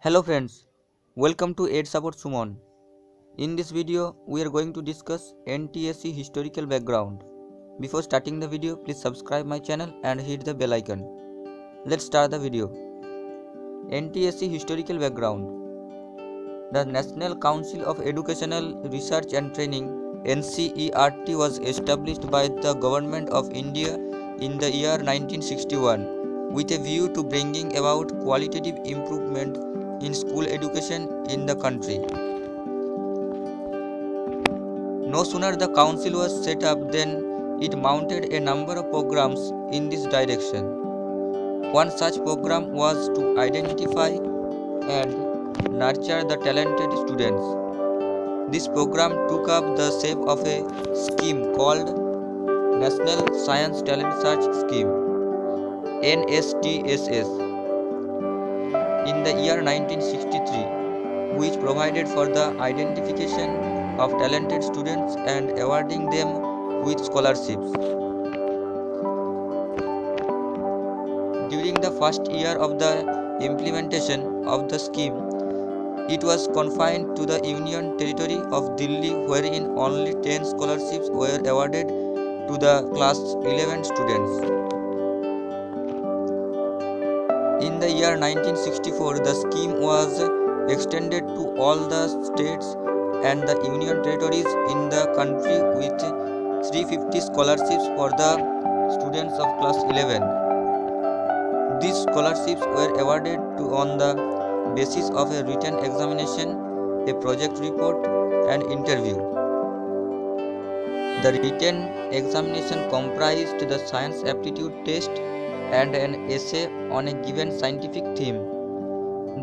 Hello friends, welcome to Aid Support Sumon. In this video, we are going to discuss NTSC historical background. Before starting the video, please subscribe my channel and hit the bell icon. Let's start the video. NTSC historical background. The National Council of Educational Research and Training NCERT was established by the Government of India in the year 1961 with a view to bringing about qualitative improvement in school education in the country. No sooner the council was set up than it mounted a number of programs in this direction. One such program was to identify and nurture the talented students. This program took up the shape of a scheme called National Science Talent Search Scheme NSTSS in the year 1963, which provided for the identification of talented students and awarding them with scholarships. During the first year of the implementation of the scheme, it was confined to the Union Territory of Delhi, wherein only 10 scholarships were awarded to the class 11 students. In the year 1964, the scheme was extended to all the states and the union territories in the country with 350 scholarships for the students of class 11. These scholarships were awarded on the basis of a written examination, a project report, and interview. The written examination comprised the science aptitude test and an essay on a given scientific theme.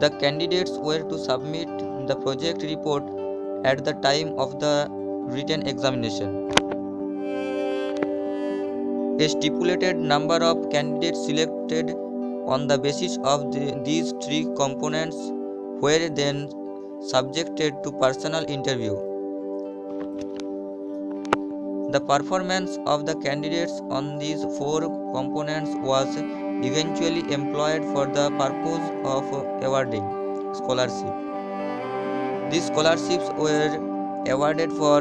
The candidates were to submit the project report at the time of the written examination. A stipulated number of candidates selected on the basis of these three components were then subjected to personal interview. The performance of the candidates on these four components was eventually employed for the purpose of awarding scholarship. These scholarships were awarded for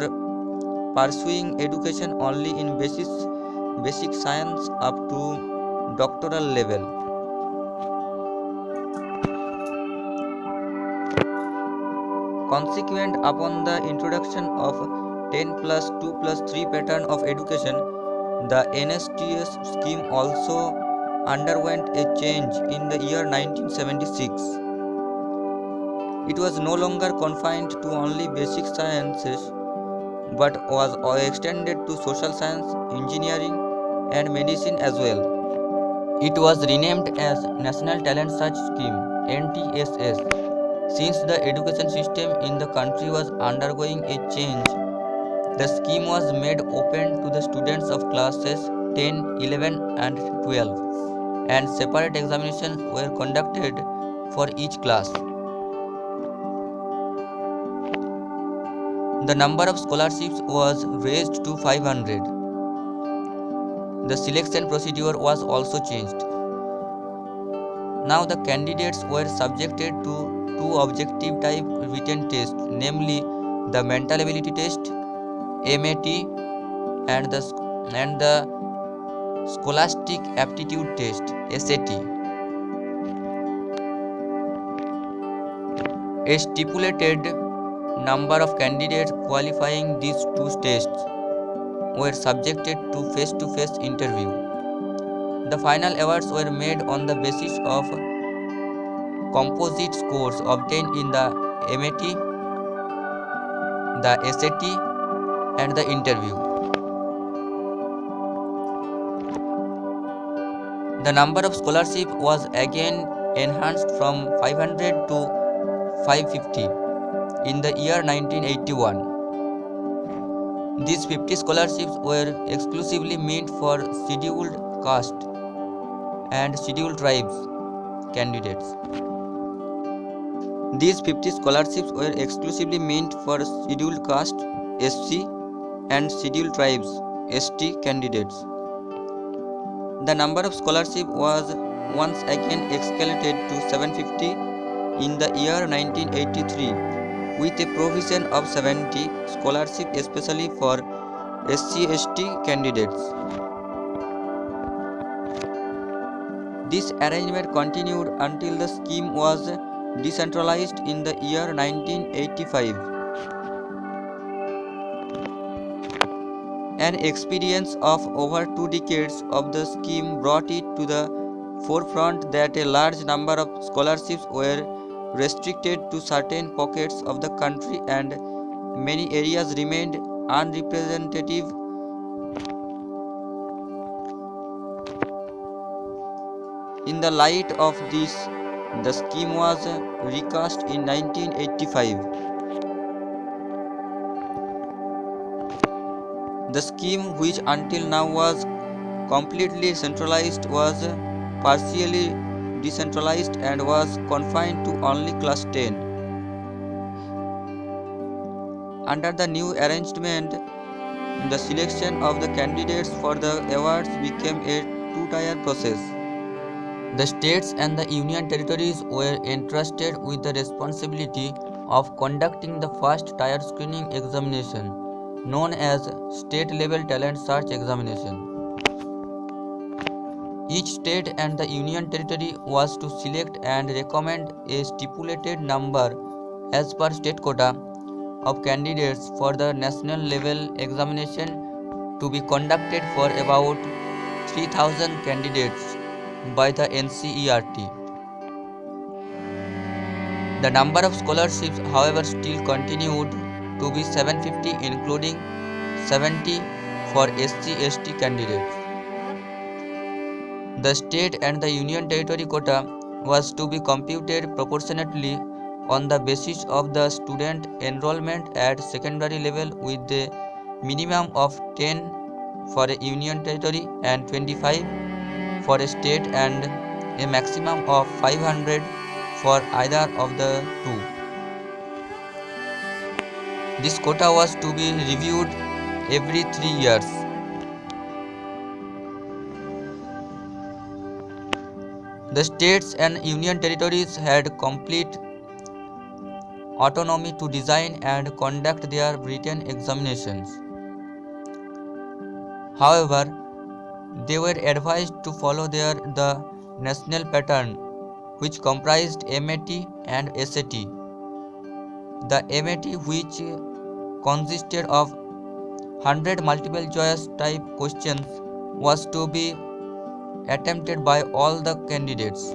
pursuing education only in basic science up to doctoral level. Consequent upon the introduction of 10 plus 2 plus 3 pattern of education, the NSTS scheme also underwent a change in the year 1976. It was no longer confined to only basic sciences but was extended to social science, engineering, and medicine as well. It was renamed as National Talent Search Scheme NTSS. Since the education system in the country was undergoing a change, the scheme was made open to the students of classes 10, 11, and 12, and separate examinations were conducted for each class. The number of scholarships was raised to 500. The selection procedure was also changed. Now the candidates were subjected to two objective type written tests, namely the mental ability test MAT and the scholastic aptitude test SAT. A stipulated number of candidates qualifying these two tests were subjected to face-to-face interview. The final awards were made on the basis of composite scores obtained in the MAT, the SAT, and the interview. The number of scholarship was again enhanced from 500 to 550 in the year 1981. These 50 scholarships were exclusively meant for scheduled caste and scheduled tribes candidates. These 50 scholarships were exclusively meant for scheduled caste SC and scheduled tribes ST candidates. The number of scholarship was once again escalated to 750 in the year 1983 with a provision of 70 scholarships especially for SC/ST candidates. This arrangement continued until the scheme was decentralized in the year 1985. An experience of over 2 decades of the scheme brought it to the forefront that a large number of scholarships were restricted to certain pockets of the country and many areas remained unrepresentative. In the light of this, the scheme was recast in 1985. The scheme, which until now was completely centralized, was partially decentralized and was confined to only class 10. Under the new arrangement, the selection of the candidates for the awards became a two-tier process. The states and the union territories were entrusted with the responsibility of conducting the first tier screening examination, known as State Level Talent Search Examination. Each state and the union territory was to select and recommend a stipulated number as per state quota of candidates for the national level examination to be conducted for about 3,000 candidates by the NCERT. The number of scholarships, however, still continued to be 750, including 70 for SC/ST candidates. The state and the union territory quota was to be computed proportionately on the basis of the student enrollment at secondary level, with a minimum of 10 for a union territory and 25 for a state and a maximum of 500 for either of the two. This quota was to be reviewed every 3 years. The states and union territories had complete autonomy to design and conduct their written examinations. However, they were advised to follow the national pattern, which comprised MAT and SAT. The MAT, which consisted of 100 multiple choice type questions, was to be attempted by all the candidates.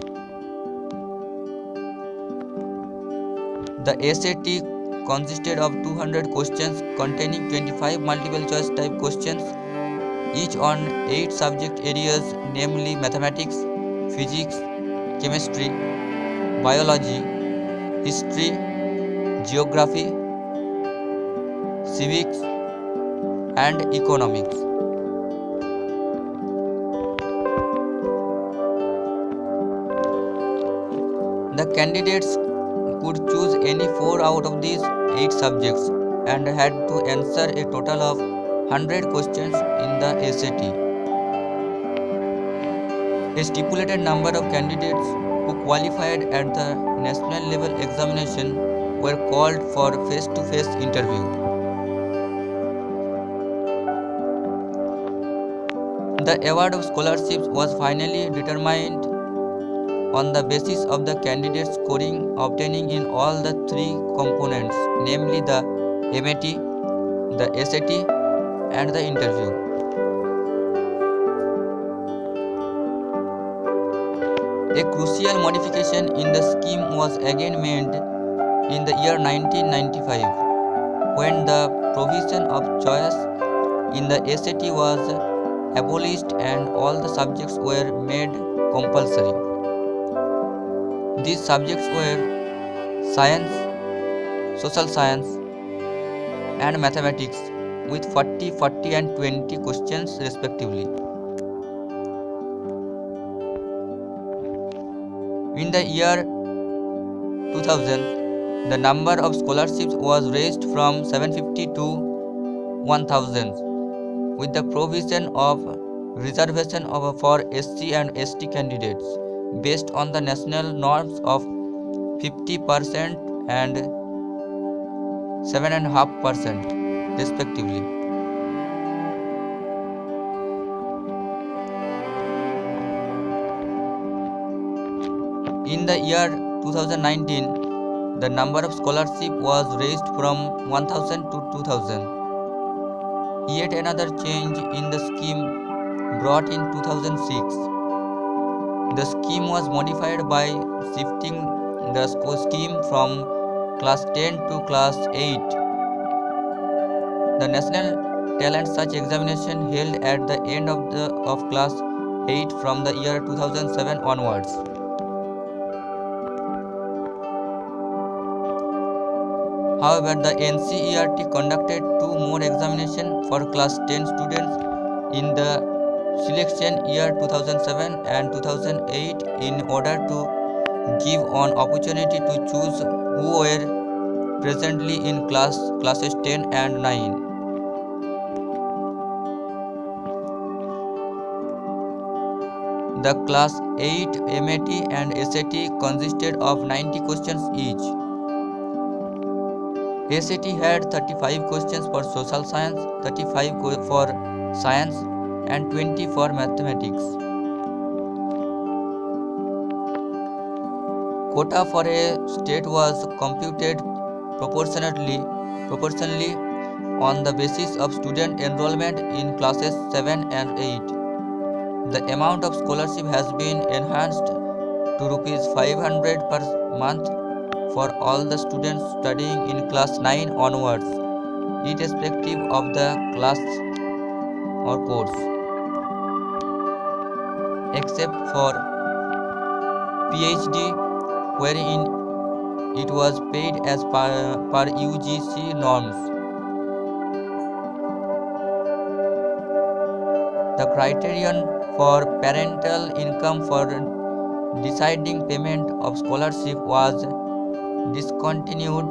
The SAT consisted of 200 questions containing 25 multiple choice type questions, each on 8 subject areas, namely mathematics, physics, chemistry, biology, history, geography, civics, and economics. The candidates could choose any 4 out of these 8 subjects and had to answer a total of 100 questions in the SAT. A stipulated number of candidates who qualified at the national level examination were called for face-to-face interview. The award of scholarships was finally determined on the basis of the candidate's scoring obtaining in all the 3 components, namely the MAT, the SAT, and the interview. A crucial modification in the scheme was again made in the year 1995, when the provision of choice in the SAT was abolished and all the subjects were made compulsory. These subjects were science, social science, and mathematics, with 40, 40, and 20 questions respectively. In the year 2000, the number of scholarships was raised from 750 to 1000, with the provision of reservation for SC and ST candidates based on the national norms of 50% and 7.5% respectively. In the year 2019, the number of scholarship was raised from 1000 to 2000. Yet another change in the scheme brought in 2006. The scheme was modified by shifting the scheme from class 10 to class 8. The National Talent Search examination held at the end of class 8 from the year 2007 onwards. However, the NCERT conducted 2 more examinations for class 10 students in the selection year 2007 and 2008 in order to give an opportunity to choose who were presently in classes 10 and 9. The class 8 MAT and SAT consisted of 90 questions each. SAT had 35 questions for social science, 35 for science and 20 for mathematics. Quota for a state was computed proportionally on the basis of student enrollment in classes 7 and 8. The amount of scholarship has been enhanced to Rs 500 per month for all the students studying in class 9 onwards, irrespective of the class or course, except for PhD, wherein it was paid as per UGC norms. The criterion for parental income for deciding payment of scholarship was discontinued.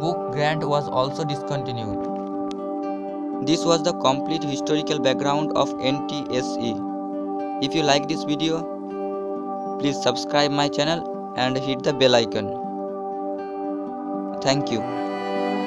Book grant was also discontinued. This was the complete historical background of NTSE. If you like this video, please subscribe my channel and hit the bell icon. Thank you.